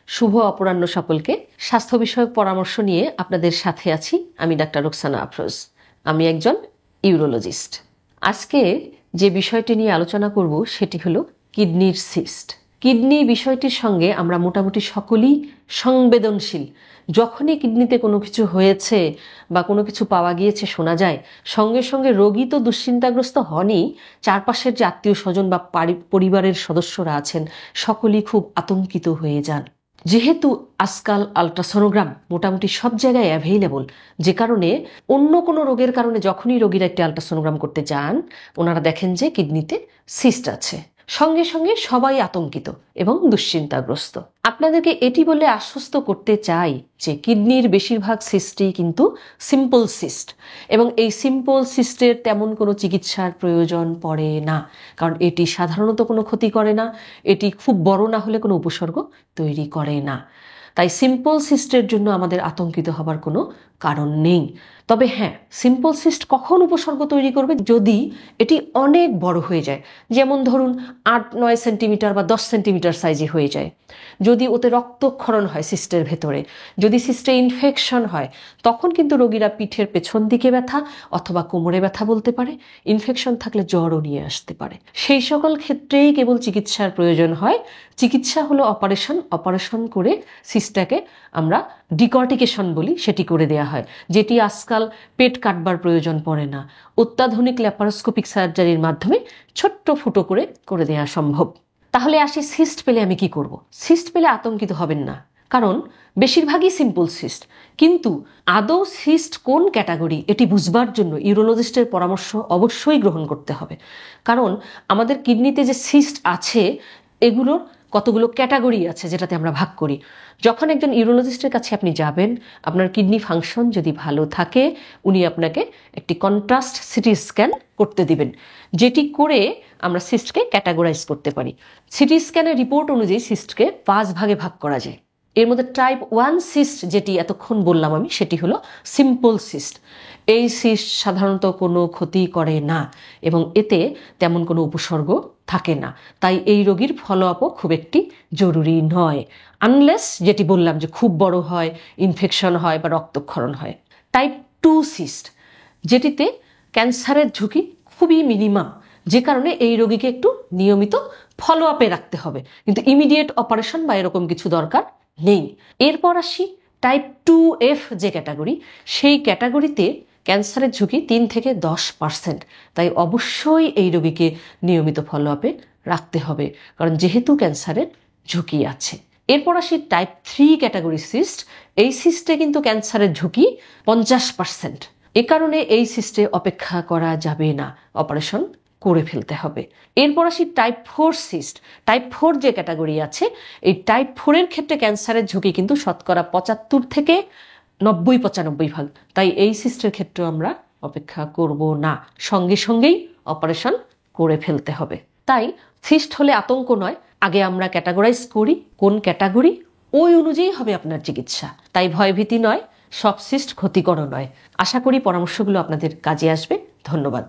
শুভ অপরাহ্ন সকলকে। স্বাস্থ্য বিষয়ক পরামর্শ নিয়ে আপনাদের সাথে আছি আমি ডাক্তার রোকসানা আফরোজ। আমি একজন ইউরোলজিস্ট। আজকে যে বিষয়টি নিয়ে আলোচনা করব সেটি হলো কিডনির সিস্ট। কিডনি বিষয়টির সঙ্গে আমরা মোটামুটি সকলেই সংবেদনশীল। যখনই কিডনিতে কোনো কিছু হয়েছে বা কোনো কিছু পাওয়া গিয়েছে শোনা যায়, সঙ্গে সঙ্গে রোগী তো দুশ্চিন্তাগ্রস্ত হনই, চারপাশের যে আত্মীয় স্বজন বা পরিবারের সদস্যরা আছেন সকলেই খুব আতঙ্কিত হয়ে যান। যেহেতু আজকাল আলট্রাসোনোগ্রাম মোটামুটি সব জায়গায় অ্যাভেইলেবল, যে কারণে অন্য কোনো রোগের কারণে যখনই রোগীরা একটি আলট্রাসোনোগ্রাম করতে যান ওনারা দেখেন যে কিডনিতে সিস্ট আছে। সঙ্গে সঙ্গে সবাই আতঙ্কিত এবং দুশ্চিন্তাগ্রস্ত। আপনাদেরকে এটি বলে আশ্বস্ত করতে চাই যে কিডনির বেশিরভাগ সিস্টই কিন্তু সিম্পল সিস্ট, এবং এই সিম্পল সিস্টের তেমন কোনো চিকিৎসার প্রয়োজন পড়ে না, কারণ এটি সাধারণত কোনো ক্ষতি করে না, এটি খুব বড় না হলে কোনো উপসর্গ তৈরি করে না। তাই সিম্পল সিস্টের জন্য আমাদের আতঙ্কিত হবার কোনো কারণ নেই। তবে হ্যাঁ, সিম্পল সিস্ট কখন উপসর্গ তৈরি করবে? যদি এটি অনেক বড় হয়ে যায়, যেমন ধরুন 8-9 সেন্টিমিটার বা 10 সেন্টিমিটার সাইজে হয়ে যায়, যদি ওতে রক্তক্ষরণ হয় সিস্টের ভেতরে, যদি সিস্টে ইনফেকশন হয়, তখন কিন্তু রোগীরা পিঠের পেছন দিকে ব্যথা অথবা কোমরে ব্যথা বলতে পারে। ইনফেকশন থাকলে জ্বরও নিয়ে আসতে পারে। সেই সকল ক্ষেত্রেই কেবল চিকিৎসার প্রয়োজন হয়। চিকিৎসা হলো অপারেশন করে সিস্টটাকে আমরা ডিকর্টিকেশন বলি, সেটি করে দেয়া হয়, যেটি আজকাল পেট কাটবার প্রয়োজন পড়ে না। অত্যাধুনিক ল্যাপারোস্কোপিক সার্জারির মাধ্যমে ছোট্ট ফুটো করে দেওয়া সম্ভব। তাহলে আসি, সিস্ট পেলে আমি কি করব? সিস্ট পেলে আতঙ্কিত হবেন না, কারণ বেশিরভাগই সিম্পল সিস্ট। কিন্তু আদৌ সিস্ট কোন ক্যাটাগরি এটি বুঝবার জন্য ইউরোলজিস্টের পরামর্শ অবশ্যই গ্রহণ করতে হবে। কারণ আমাদের কিডনিতে যে সিস্ট আছে এগুলোর কতগুলো ক্যাটাগরি আছে যেটাতে আমরা ভাগ করি। যখন একজন ইউরোলজিস্টের কাছে আপনি যাবেন, আপনার কিডনি ফাংশন যদি ভালো থাকে, উনি আপনাকে একটি কন্ট্রাস্ট সিটি স্ক্যান করতে দিবেন, যেটি করে আমরা সিস্টকে ক্যাটাগরাইজ করতে পারি। সিটি স্ক্যানের রিপোর্ট অনুযায়ী সিস্টকে 5 ভাগে ভাগ করা যায়। এর মধ্যে টাইপ 1 সিস্ট যেটি এতক্ষণ বললাম আমি, সেটি হলো সিম্পল সিস্ট। এই সিস্ট সাধারণত কোনো ক্ষতি করে না এবং এতে তেমন কোনো উপসর্গ থাকে না, তাই এই রোগীর ফলো আপও খুব একটি জরুরি নয়, আনলেস যেটি বললাম যে খুব বড় হয়, ইনফেকশন হয় বা রক্তক্ষরণ হয়। টাইপ 2 সিস্ট, যেটিতে ক্যান্সারের ঝুঁকি খুবই মিনিমাম, যে কারণে এই রোগীকে একটু নিয়মিত ফলো আপে রাখতে হবে, কিন্তু ইমিডিয়েট অপারেশন বা এরকম কিছু দরকার নেই। এরপর আসি টাইপ 2F যে ক্যাটাগরি, সেই ক্যাটাগরিতে ক্যান্সারের ঝুঁকি 3 থেকে 10%, তাই অবশ্যই এই রোগীকে নিয়মিত ফলো আপে রাখতে হবে, কারণ যেহেতু ক্যান্সারের ঝুঁকি আছে। এরপর আসি টাইপ 3 ক্যাটাগরি সিস্ট। এই সিস্টে কিন্তু ক্যান্সারের ঝুঁকি 50%, এ কারণে এই সিস্টে অপেক্ষা করা যাবে না, অপারেশন করে ফেলতে হবে। এরপর আসি টাইপ 4 সিস্ট। টাইপ 4 যে ক্যাটাগরি আছে, এই টাইপ 4-এর ক্ষেত্রে ক্যান্সারের ঝুঁকি কিন্তু শতকরা 75 থেকে 90-95 ভাগ, তাই এই সিস্টের ক্ষেত্রে আমরা অপেক্ষা করব না, সঙ্গে সঙ্গেই অপারেশন করে ফেলতে হবে। তাই সিস্ট হলে আতঙ্ক নয়, আগে আমরা ক্যাটাগরাইজ করি কোন ক্যাটাগরি, ওই অনুযায়ী হবে আপনার চিকিৎসা। তাই ভয়ভীতি নয়, সব সিস্ট ক্ষতিকর নয়। আশা করি পরামর্শগুলো আপনাদের কাজে আসবে। ধন্যবাদ।